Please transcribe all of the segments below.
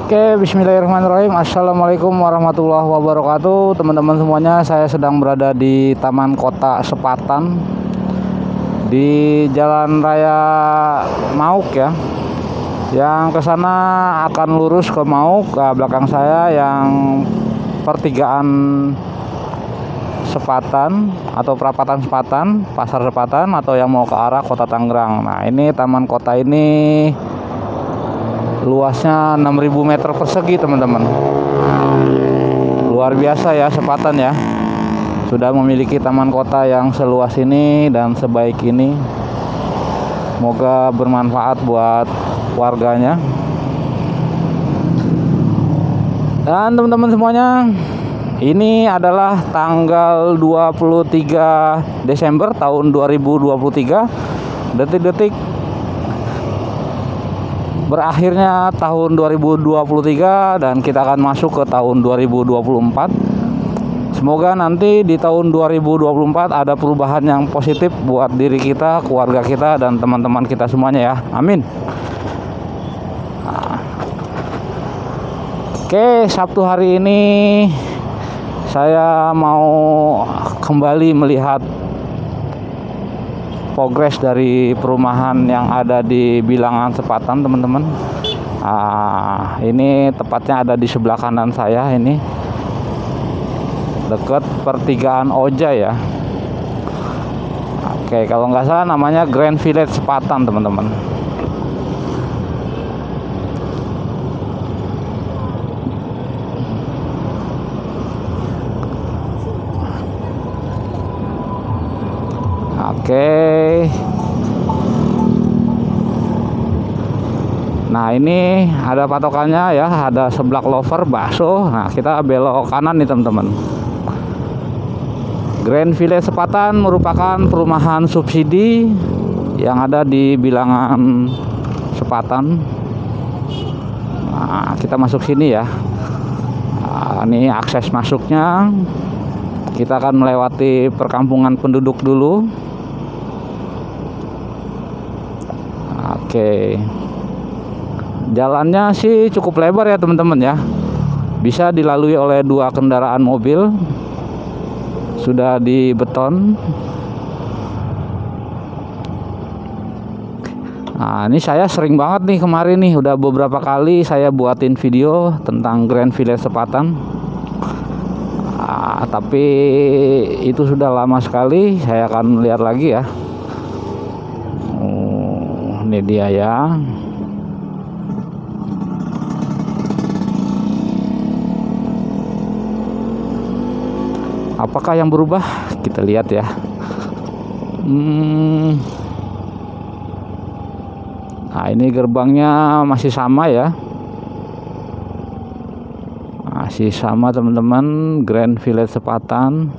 Oke, bismillahirrahmanirrahim. Assalamualaikum warahmatullahi wabarakatuh. Teman-teman semuanya, saya sedang berada di Taman Kota Sepatan di Jalan Raya Mauk ya. Yang ke sana akan lurus ke Mauk, ke belakang saya yang pertigaan Sepatan atau perapatan Sepatan, Pasar Sepatan, atau yang mau ke arah Kota Tangerang. Nah, ini taman kota ini luasnya 6.000 meter persegi, teman-teman. Luar biasa ya Sepatan ya. Sudah memiliki taman kota yang seluas ini dan sebaik ini. Semoga bermanfaat buat warganya. Dan teman-teman semuanya, ini adalah tanggal 23 Desember tahun 2023. Detik-detik berakhirnya tahun 2023 dan kita akan masuk ke tahun 2024. Semoga nanti di tahun 2024 ada perubahan yang positif buat diri kita, keluarga kita, dan teman-teman kita semuanya ya. Amin. Oke, Sabtu hari ini saya mau kembali melihat progres dari perumahan yang ada di Bilangan Sepatan, teman-teman. Ini tepatnya ada di sebelah kanan saya ini, dekat pertigaan Oja ya. Oke, kalau nggak salah namanya Grand Village Sepatan, teman-teman. Oke. Nah, ini ada patokannya ya, ada seblak lover bakso. Nah, kita belok kanan nih, teman-teman. Grand Village Sepatan merupakan perumahan subsidi yang ada di Bilangan Sepatan. Nah, kita masuk sini ya. Nah, ini akses masuknya. Kita akan melewati perkampungan penduduk dulu. Oke, jalannya sih cukup lebar ya, teman-teman ya. Bisa dilalui oleh 2 kendaraan mobil. Sudah dibeton. Nah, ini saya sering banget nih kemarin nih, udah beberapa kali saya buatin video tentang Grand Village Sepatan. Tapi itu sudah lama sekali. Saya akan lihat lagi ya. Ini dia ya. Apakah yang berubah? Kita lihat ya. Nah, ini gerbangnya masih sama ya. Masih sama, teman-teman. Grand Village Sepatan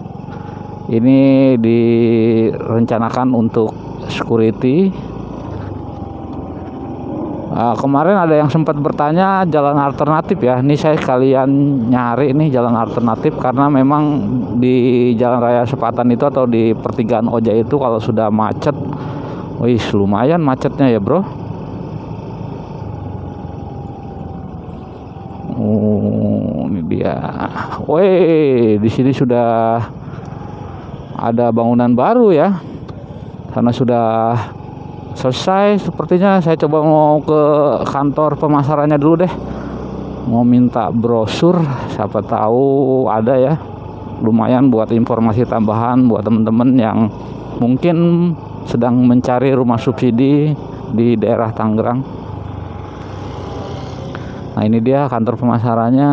ini direncanakan untuk security. Kemarin ada yang sempat bertanya jalan alternatif ya. Ini saya sekalian nyari nih jalan alternatif, karena memang di Jalan Raya Sepatan itu atau di pertigaan Oja itu kalau sudah macet, wih lumayan macetnya ya bro. Ini dia. Wih, di sini sudah ada bangunan baru ya. Karena sudah selesai sepertinya. Saya coba mau ke kantor pemasarannya dulu deh, mau minta brosur, siapa tahu ada ya, lumayan buat informasi tambahan buat teman-teman yang mungkin sedang mencari rumah subsidi di daerah Tangerang. Nah, ini dia kantor pemasarannya.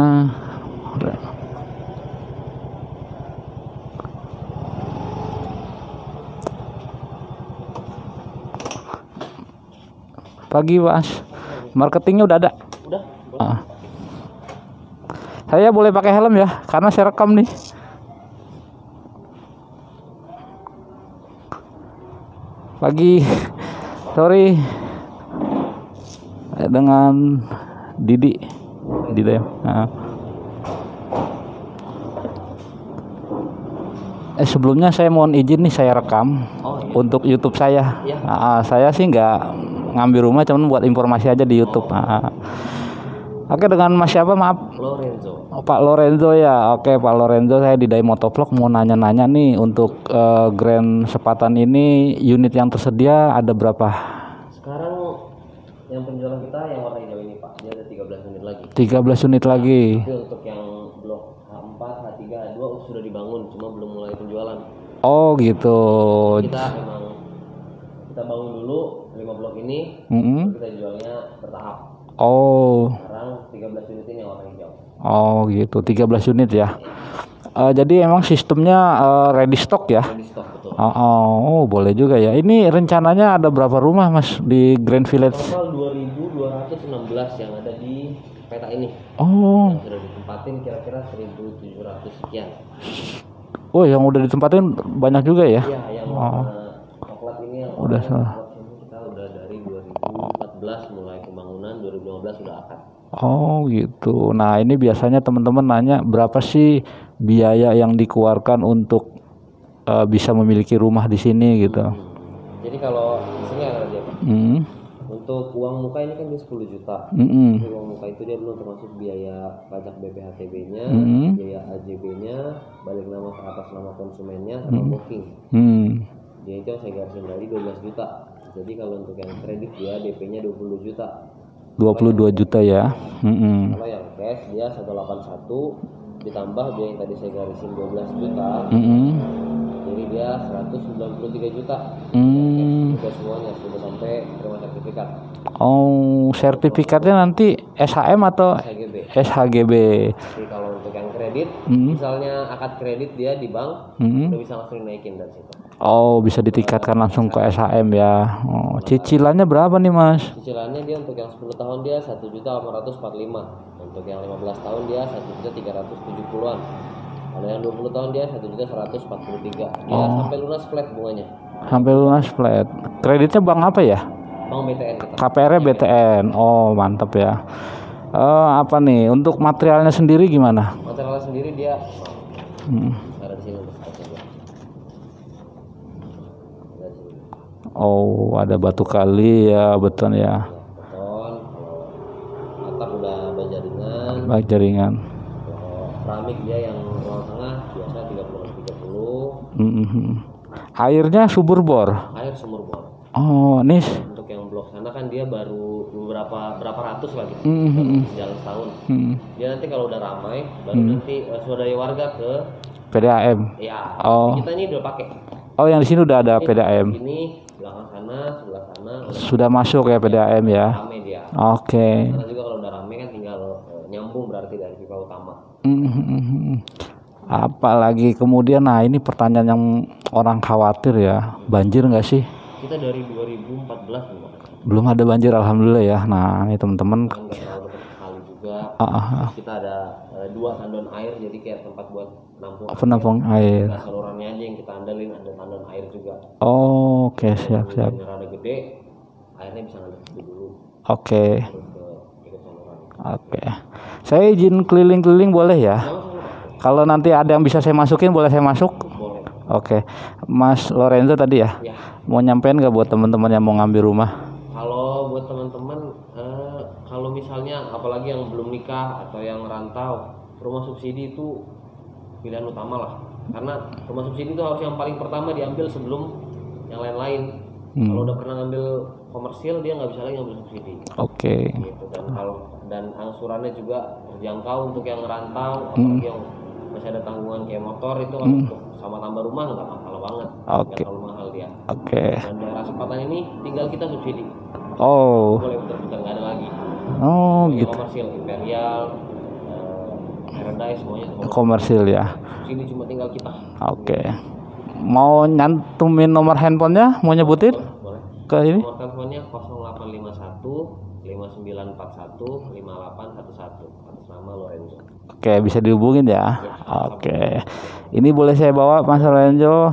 Pagi Mas, marketingnya udah ada? Udah. Saya boleh pakai helm ya, karena saya rekam nih. Pagi, sorry, dengan Didi ya. Sebelumnya saya mohon izin nih, saya rekam untuk YouTube saya. Saya sih nggak ngambil rumah, cuman buat informasi aja di YouTube. Oke, dengan Mas siapa, maaf? Lorenzo. Oh, Pak Lorenzo ya. Oke, Pak Lorenzo, saya di Dai Motovlog mau nanya-nanya nih untuk Grand Sepatan ini unit yang tersedia ada berapa? Sekarang yang penjualan kita yang warna hijau ini Pak, dia ada 13 unit lagi. 13 unit lagi. Tapi untuk yang blok H4, H3, H2 sudah dibangun, cuma belum mulai penjualan. Oh gitu. Kita bangun dulu 5 blok ini, kita jualnya bertahap. Oh. Sekarang 13 unit ini yang warna hijau. Oh gitu, 13 unit ya. Jadi emang sistemnya ready stock ya? Ready stock, betul. Oh, boleh juga ya. Ini rencananya ada berapa rumah Mas di Grand Village? Total 2.216 yang ada di peta ini. Oh. Yang sudah ditempatin kira-kira 1.700 sekian. Oh, yang udah ditempatin banyak juga ya? Iya, yang coklat ini yang udah salah. Kita udah dari 2014 mulai pembangunan, 2015 sudah akad. Oh gitu. Nah ini biasanya teman-teman nanya berapa sih biaya yang dikeluarkan untuk bisa memiliki rumah di sini gitu. Jadi kalau di sini ada dia Pak. Untuk uang muka ini kan dia 10 juta. Uang muka itu dia belum termasuk biaya pajak BPHTB-nya, biaya AJB-nya, balik nama ke atas nama konsumennya, sama booking. Dia itu saya garisin dari 12 juta. Jadi kalau untuk yang kredit dia DP-nya 20 juta. 22 juta ya. Kalau yang cash dia 181 ditambah dia yang tadi saya garisin 12 juta. Jadi dia 193 juta. Udah semuanya sudah sampai terima sertifikat. Oh, sertifikatnya nanti SHM atau SHGB? Jadi kalau untuk yang kredit, misalnya akad kredit dia di bank, udah bisa langsung naikin dari situ. Oh, bisa ditingkatkan langsung ke SHM ya. Oh, cicilannya berapa nih Mas? Cicilannya dia untuk yang 10 tahun dia 1.845. Untuk yang 15 tahun dia 1.370-an. Kalau yang 20 tahun dia 1.143. Dia sampai lunas flat bunganya. Sampai lunas flat. Kreditnya bank apa ya? Bank BTN kita. KPR BTN. Oh, mantap ya. Apa nih untuk materialnya sendiri gimana? Materialnya sendiri dia ada di sini untuk spotnya. Oh, ada batu kali ya, beton ya. Beton. Atap udah bajaringan. Bajaringan. Keramik dia yang ruang tengah biasa 30-30. Airnya subur bor. Air sumur bor. Oh, nih. Untuk yang blok sana kan dia baru berapa ratus lagi. Jalan setahun. Dia nanti kalau udah ramai baru nanti swadaya warga ke PDAM. Ya. Oh. Kita ini udah pakai. Oh, yang di sini udah ada PDAM. Ini belakang sana, sebelah sana. Sudah masuk ya PDAM ya. Rame dia. Oke. Karena juga kalau udah rame kan tinggal nyambung berarti dari pipa utama. Apalagi kemudian, nah ini pertanyaan yang orang khawatir ya, banjir nggak sih? Kita dari 2014 belum ada banjir, alhamdulillah ya. Nah ini teman-teman. Nggak terlalu kali juga. Kita ada 2 tandon air, jadi kayak tempat buat penampung air. Nah, salurannya aja yang kita andalin, ada tandon air juga. Oh, oke, siap. Rada gede, airnya bisa ngalir dulu. Oke. Saya izin keliling-keliling boleh ya? Kalau nanti ada yang bisa saya masukin, boleh saya masuk? Boleh. Oke. Mas Lorenzo tadi ya? Mau nyampein nggak buat teman-teman yang mau ngambil rumah? Kalau buat teman-teman, kalau misalnya apalagi yang belum nikah atau yang rantau, rumah subsidi itu pilihan utama lah. Karena rumah subsidi itu harus yang paling pertama diambil sebelum yang lain-lain. Kalau udah pernah ngambil komersil, dia nggak bisa lagi ngambil subsidi. Oke. Gitu. Dan angsurannya juga terjangkau untuk yang rantau, apalagi yang masih ada tanggungan kayak motor itu kalau untuk sama tambah rumah nggak mahal banget. Nggak terlalu mahal dia. Dan daerah Sepatan ini tinggal kita subsidi. Oh. Boleh putar-putar, nggak ada lagi. Oh, gitu. Komersil, Imperial, Paradise semuanya komersil ya. Sini cuma tinggal kita. Oke. Mau nyantumin nomor handphonenya? Mau nyebutin? Boleh. Ke ini? Nomor teleponnya 0851 5941 5811 atas nama Lorenzo. Oke, bisa dihubungin ya. Oke. Ini boleh saya bawa Mas Lorenzo.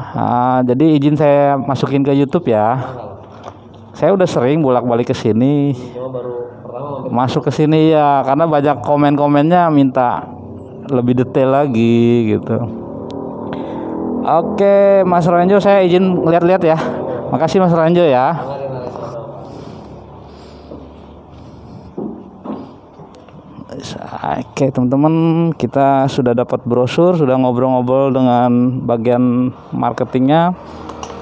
Jadi izin saya masukin ke YouTube ya. Saya udah sering bolak-balik ke sini. Masuk ke sini ya, karena banyak komen-komennya minta lebih detail lagi gitu. Oke, Mas Lorenzo, saya izin lihat-lihat ya. Makasih Mas Lorenzo ya. Oke teman-teman, kita sudah dapat brosur, sudah ngobrol-ngobrol dengan bagian marketingnya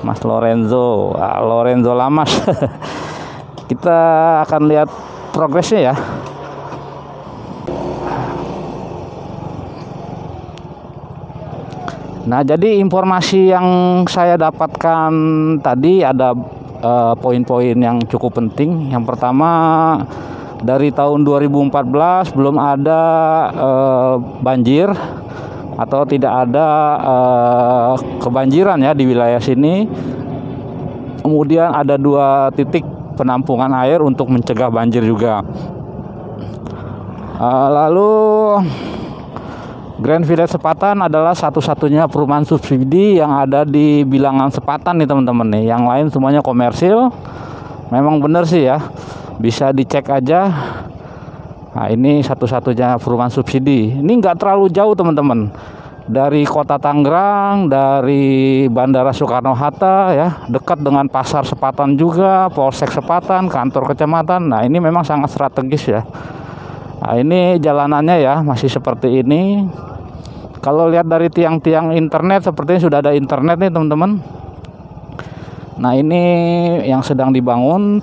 Mas Lorenzo, Lorenzo Lamas. Kita akan lihat progresnya ya. Nah, jadi informasi yang saya dapatkan tadi ada poin-poin yang cukup penting. Yang pertama, dari tahun 2014 belum ada banjir atau tidak ada kebanjiran ya di wilayah sini. Kemudian ada 2 titik penampungan air untuk mencegah banjir juga. Lalu Grand Village Sepatan adalah satu-satunya perumahan subsidi yang ada di bilangan Sepatan nih teman-teman nih. Yang lain semuanya komersil. Memang benar sih ya. Bisa dicek aja. Nah, ini satu-satunya perumahan subsidi. Ini nggak terlalu jauh teman-teman. Dari kota Tangerang, dari Bandara Soekarno-Hatta ya, dekat dengan Pasar Sepatan juga, Polsek Sepatan, kantor kecamatan. Nah, ini memang sangat strategis ya. Nah, ini jalanannya ya masih seperti ini. Kalau lihat dari tiang-tiang internet, sepertinya sudah ada internet nih teman-teman. Nah, ini yang sedang dibangun.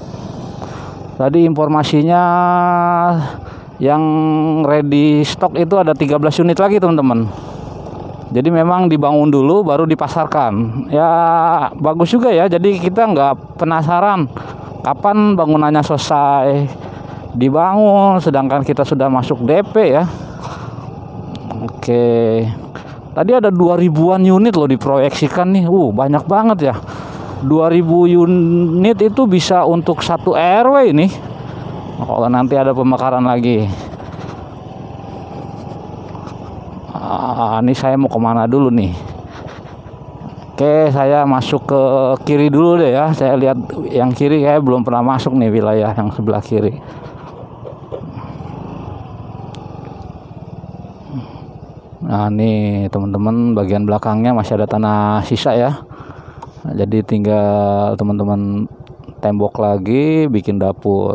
Tadi informasinya yang ready stock itu ada 13 unit lagi teman-teman. Jadi memang dibangun dulu baru dipasarkan. Ya bagus juga ya. Jadi kita nggak penasaran kapan bangunannya selesai dibangun, sedangkan kita sudah masuk DP ya. Oke. Tadi ada 2000-an unit loh diproyeksikan nih. Banyak banget ya. 2000 unit itu bisa untuk 1 RW ini. Kalau nanti ada pemekaran lagi. Ini saya mau kemana dulu nih? Oke, saya masuk ke kiri dulu deh ya. Saya lihat yang kiri kayak belum pernah masuk nih, wilayah yang sebelah kiri. Nah, nih teman-teman, bagian belakangnya masih ada tanah sisa ya. Nah, jadi tinggal teman-teman tembok lagi, bikin dapur.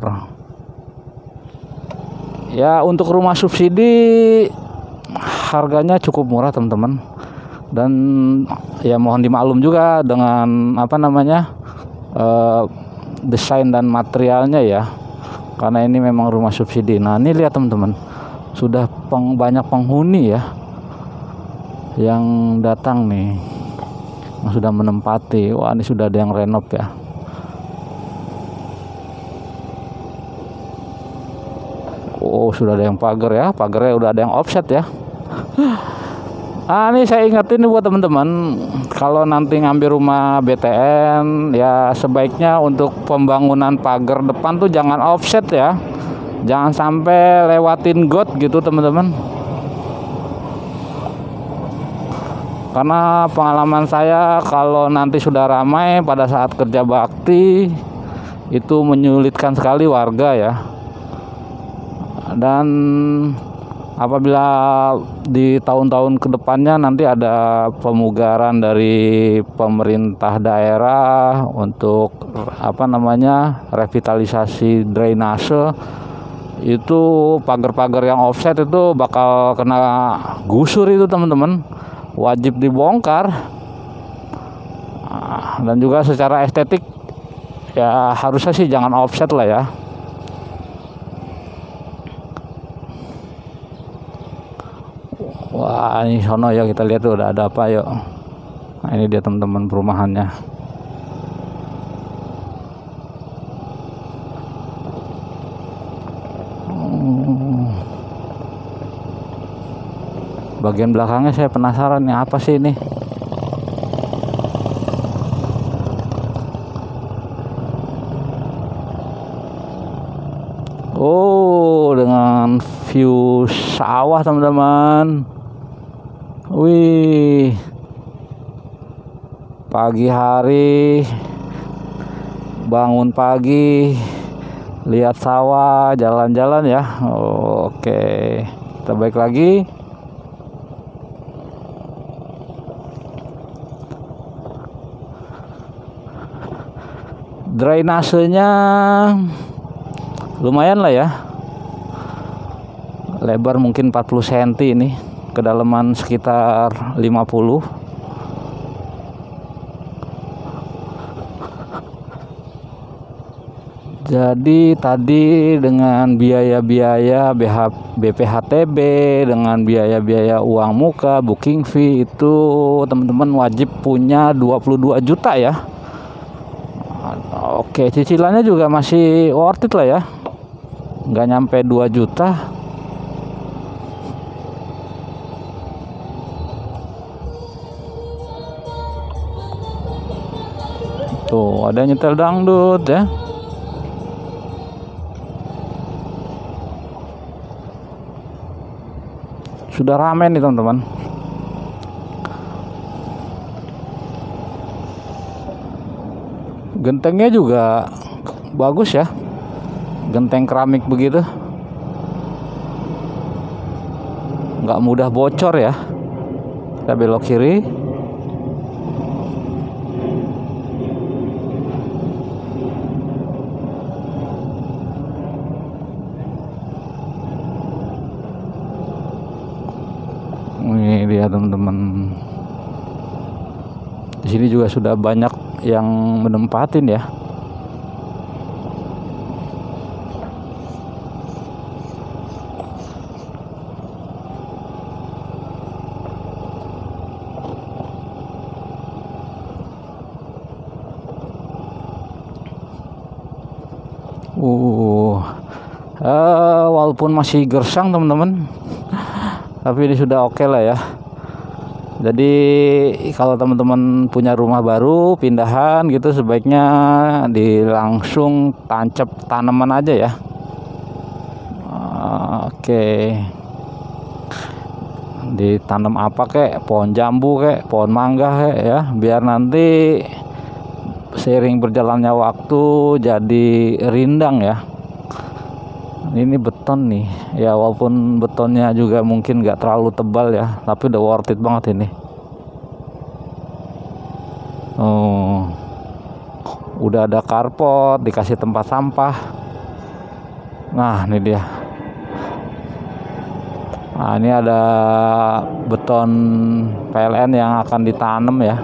Ya, untuk rumah subsidi harganya cukup murah teman-teman. Dan ya mohon dimaklum juga dengan desain dan materialnya ya. Karena ini memang rumah subsidi. Nah, ini lihat teman-teman. Sudah banyak penghuni ya yang datang nih, yang sudah menempati. Wah, ini sudah ada yang renov ya. Sudah ada yang pagar ya, pagarnya udah ada yang offset ya. Ini saya ingetin buat teman-teman, kalau nanti ngambil rumah BTN ya sebaiknya untuk pembangunan pagar depan tuh jangan offset ya. Jangan sampai lewatin got gitu teman-teman. Karena pengalaman saya kalau nanti sudah ramai pada saat kerja bakti itu menyulitkan sekali warga ya. Dan apabila di tahun-tahun kedepannya nanti ada pemugaran dari pemerintah daerah untuk revitalisasi drainase, itu pagar-pagar yang offset itu bakal kena gusur itu teman-teman. Wajib dibongkar. Dan juga secara estetik ya harusnya sih jangan offset lah ya. Wah, ini sono ya, kita lihat tuh udah ada apa yuk. Nah, ini dia teman-teman perumahannya. Bagian belakangnya saya penasaran nih, apa sih ini? Dengan view sawah teman-teman. Wih, pagi hari, bangun pagi, lihat sawah, jalan-jalan ya. Oke, kita balik lagi. Drainasenya lumayan lah ya. lebar mungkin 40 cm ini, kedalaman sekitar 50. Jadi tadi dengan biaya-biaya BPHTB, dengan biaya-biaya uang muka, booking fee itu teman-teman wajib punya 22 juta ya. Oke, cicilannya juga masih worth it lah ya, nggak nyampe 2 juta. Tuh ada nyetel dangdut ya. Sudah ramai nih teman-teman. Gentengnya juga bagus ya, genteng keramik begitu, nggak mudah bocor ya. Kita belok kiri. Ini dia teman-teman. Di sini juga sudah banyak yang menempatin ya. Walaupun masih gersang teman-teman, tapi ini sudah oke lah ya. Jadi kalau teman-teman punya rumah baru pindahan gitu, sebaiknya langsung tancap tanaman aja ya. Oke. Ditanam apa kek, pohon jambu kek, pohon mangga kek ya, biar nanti seiring berjalannya waktu jadi rindang ya. Ini beton nih ya, walaupun betonnya juga mungkin nggak terlalu tebal ya, tapi udah worth it banget ini. Udah ada karpot, dikasih tempat sampah. Nah ini dia. Nah ini ada beton PLN yang akan ditanam ya.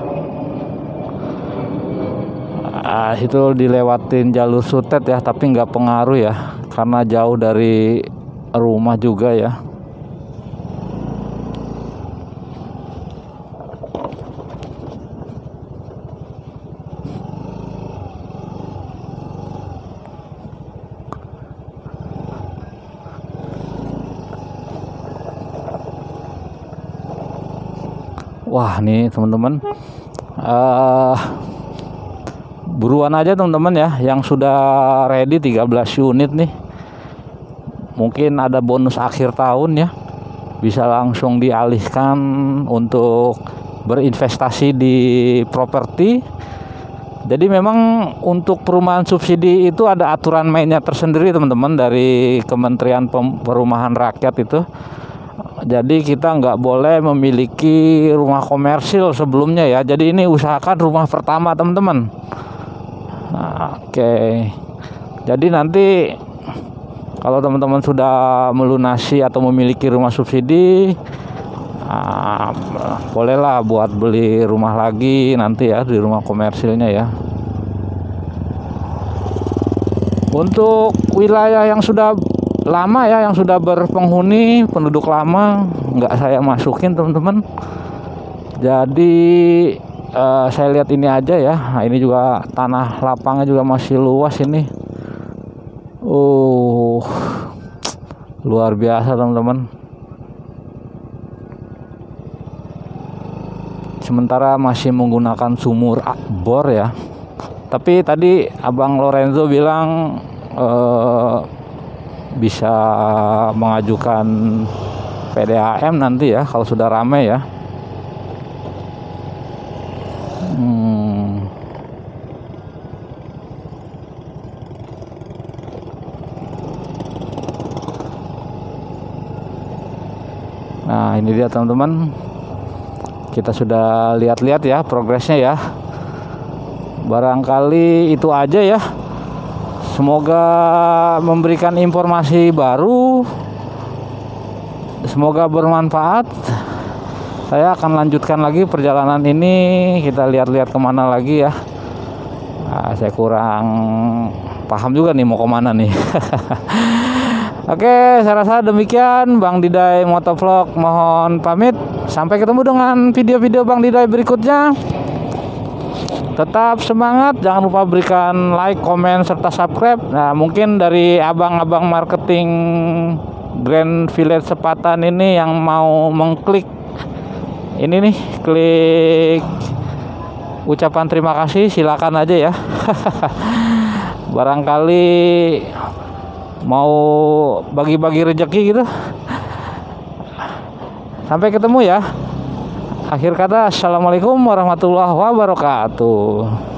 Itu dilewatin jalur sutet ya, tapi nggak pengaruh ya, karena jauh dari rumah juga ya. Wah nih teman-teman, buruan aja teman-teman ya, yang sudah ready 13 unit nih. Mungkin ada bonus akhir tahun ya, bisa langsung dialihkan untuk berinvestasi di properti. Jadi memang untuk perumahan subsidi itu ada aturan mainnya tersendiri teman-teman dari Kementerian Perumahan Rakyat itu. Jadi kita nggak boleh memiliki rumah komersil sebelumnya ya. Jadi ini usahakan rumah pertama teman-teman. Oke. Jadi nanti kalau teman-teman sudah melunasi atau memiliki rumah subsidi, bolehlah buat beli rumah lagi nanti ya di rumah komersilnya ya. Untuk wilayah yang sudah lama ya, yang sudah berpenghuni penduduk lama, nggak saya masukin teman-teman. Jadi saya lihat ini aja ya. Nah, ini juga tanah lapangnya juga masih luas ini. Luar biasa teman-teman. Sementara masih menggunakan sumur bor ya. Tapi tadi Abang Lorenzo bilang bisa mengajukan PDAM nanti ya kalau sudah ramai ya. Nah ini dia teman-teman, kita sudah lihat-lihat ya progresnya ya. Barangkali itu aja ya. Semoga memberikan informasi baru semoga bermanfaat. Saya akan lanjutkan lagi perjalanan ini. Kita lihat-lihat kemana lagi ya. Saya kurang paham juga nih mau kemana nih. Oke, saya rasa demikian. Bang Diday Motovlog mohon pamit. Sampai ketemu dengan video-video Bang Diday berikutnya. Tetap semangat, jangan lupa berikan like, komen, serta subscribe. Nah, mungkin dari abang-abang marketing Grand Village Sepatan ini yang mau mengklik ini nih, klik ucapan terima kasih, silakan aja ya. Barangkali mau bagi-bagi rezeki gitu. Sampai ketemu ya. Akhir kata, assalamualaikum warahmatullahi wabarakatuh.